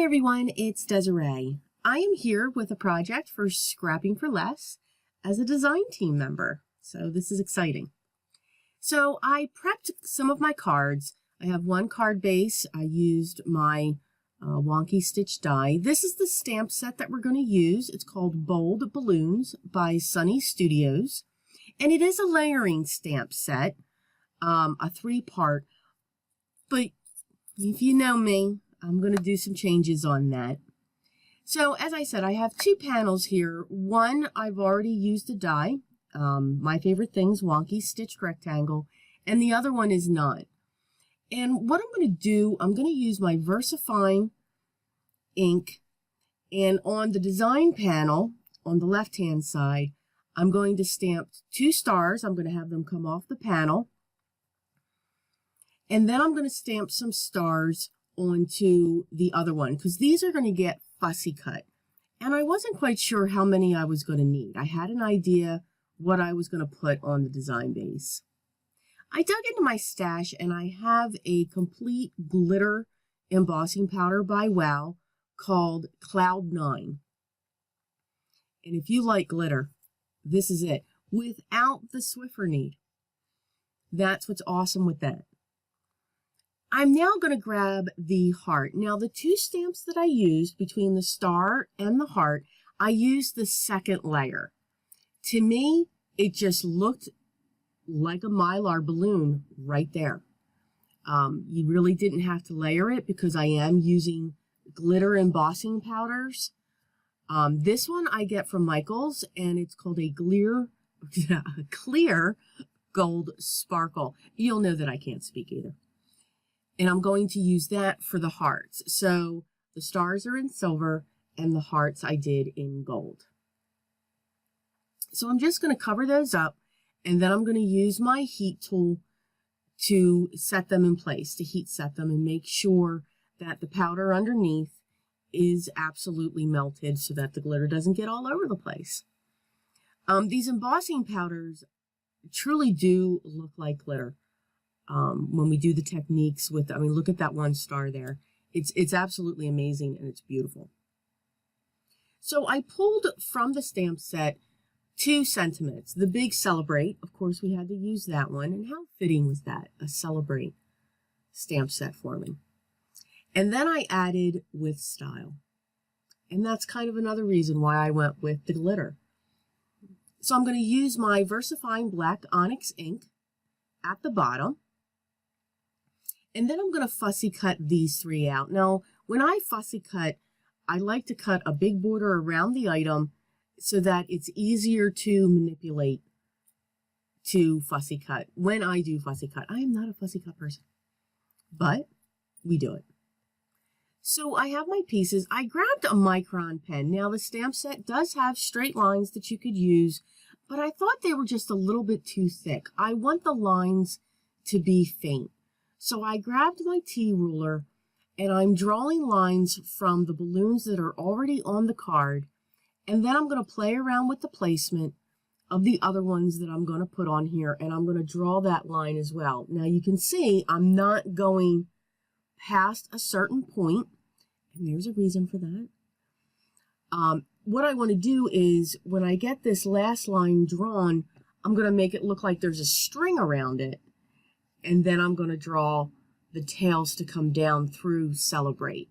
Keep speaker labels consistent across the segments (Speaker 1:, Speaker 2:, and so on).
Speaker 1: everyone, it's Desiree. I am here with a project for Scrapping for Less as a design team member, so this is exciting. So I prepped some of my cards. I have one card base. I used my wonky stitch die. This is the stamp set that we're going to use. It's called Bold Balloons by Sunny Studios, and it is a layering stamp set, a 3-part, but if you know me, I'm going to do some changes on that. So as I said, I have 2 panels here. One, I've already used a die. My favorite thing's wonky stitched rectangle, and the other one is not. And what I'm going to do, I'm going to use my VersaFine ink, and on the design panel, on the left-hand side, I'm going to stamp 2 stars. I'm going to have them come off the panel. And then I'm going to stamp some stars onto the other one, because these are going to get fussy cut. And I wasn't quite sure how many I was going to need. I had an idea what I was going to put on the design base. I dug into my stash and I have a complete glitter embossing powder by Wow called Cloud 9. And if you like glitter, this is it, without the Swiffer need. That's what's awesome with that. I'm now going to grab the heart. Now, the 2 stamps that I used between the star and the heart, I used the second layer. To me, it just looked like a Mylar balloon right there. You really didn't have to layer it because I am using glitter embossing powders. This one I get from Michael's, and it's called a clear gold sparkle. You'll know that I can't speak either. And I'm going to use that for the hearts. So the stars are in silver and the hearts I did in gold. So I'm just going to cover those up, and then I'm going to use my heat tool to set them in place, to heat set them and make sure that the powder underneath is absolutely melted so that the glitter doesn't get all over the place. These embossing powders truly do look like glitter. When we do the techniques with, I mean, look at that one star there. It's absolutely amazing, and it's beautiful. So I pulled from the stamp set 2 sentiments. The big Celebrate, of course, we had to use that one. And how fitting was that, a Celebrate stamp set for me. And then I added With Style. And that's kind of another reason why I went with the glitter. So I'm going to use my VersaFine Black Onyx ink at the bottom. And then I'm going to fussy cut these 3 out. Now, when I fussy cut, I like to cut a big border around the item so that it's easier to manipulate to fussy cut. When I do fussy cut, I am not a fussy cut person, but we do it. So I have my pieces. I grabbed a micron pen. Now, the stamp set does have straight lines that you could use, but I thought they were just a little bit too thick. I want the lines to be faint. So I grabbed my T-ruler, and I'm drawing lines from the balloons that are already on the card, and then I'm going to play around with the placement of the other ones that I'm going to put on here, and I'm going to draw that line as well. Now you can see I'm not going past a certain point, and there's a reason for that. What I want to do is, when I get this last line drawn, I'm going to make it look like there's a string around it. And then I'm going to draw the tails to come down through Celebrate.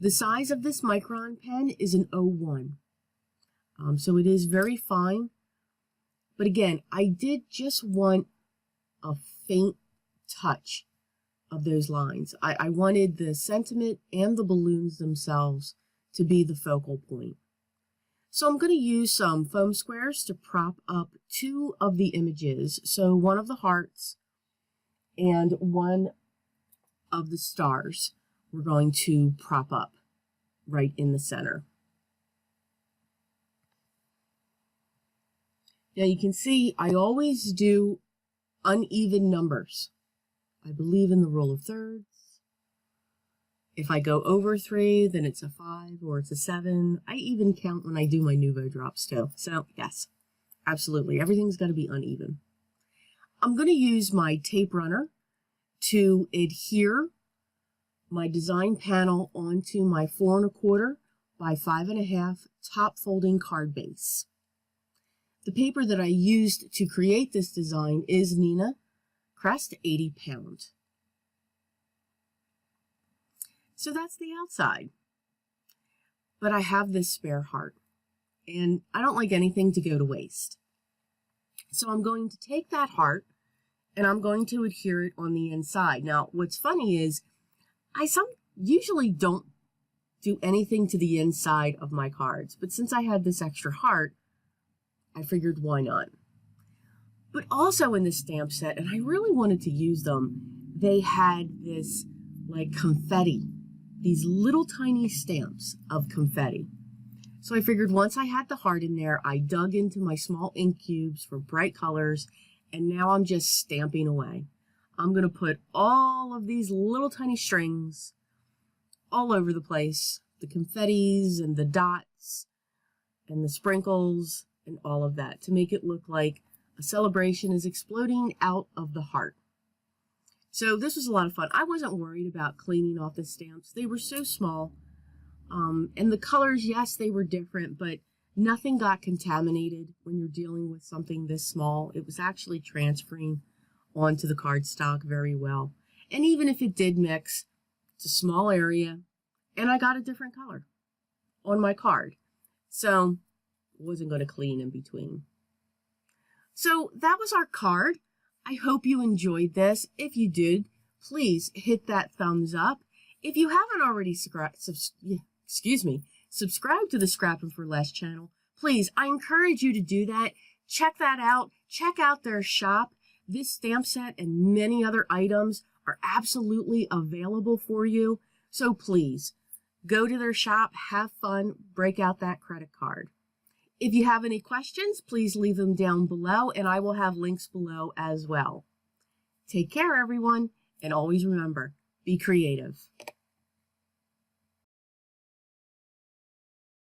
Speaker 1: The size of this micron pen is an 01. So it is very fine. But again, I did just want a faint touch of those lines. I wanted the sentiment and the balloons themselves to be the focal point. So I'm going to use some foam squares to prop up 2 of the images. So one of the hearts and one of the stars we're going to prop up right in the center. Now you can see I always do uneven numbers. I believe in the rule of thirds. If I go over 3, then it's a 5 or it's a 7. I even count when I do my Nouveau drops too. So yes, absolutely. Everything's got to be uneven. I'm going to use my tape runner to adhere my design panel onto my 4 1/4 by 5 1/2 top folding card base. The paper that I used to create this design is Nina Crest 80 pound. So that's the outside. But I have this spare heart, and I don't like anything to go to waste. So I'm going to take that heart and I'm going to adhere it on the inside. Now, what's funny is I usually don't do anything to the inside of my cards, but since I had this extra heart, I figured why not. But also in this stamp set, and I really wanted to use them, they had this like confetti, these little tiny stamps of confetti. So I figured once I had the heart in there, I dug into my small ink cubes for bright colors, and now I'm just stamping away. I'm going to put all of these little tiny strings all over the place, the confettis and the dots and the sprinkles and all of that to make it look like a celebration is exploding out of the heart. So this was a lot of fun. I wasn't worried about cleaning off the stamps. They were so small. And the colors, yes, they were different, but nothing got contaminated when you're dealing with something this small. It was actually transferring onto the cardstock very well. And even if it did mix, it's a small area, and I got a different color on my card. So I wasn't going to clean in between. So that was our card. I hope you enjoyed this. If you did, please hit that thumbs up. If you haven't already subscribed to the Scrapping for Less channel, please, I encourage you to do that. Check that out. Check out their shop. This stamp set and many other items are absolutely available for you. So please, go to their shop, have fun, break out that credit card. If you have any questions, please leave them down below, and I will have links below as well. Take care, everyone, and always remember, be creative.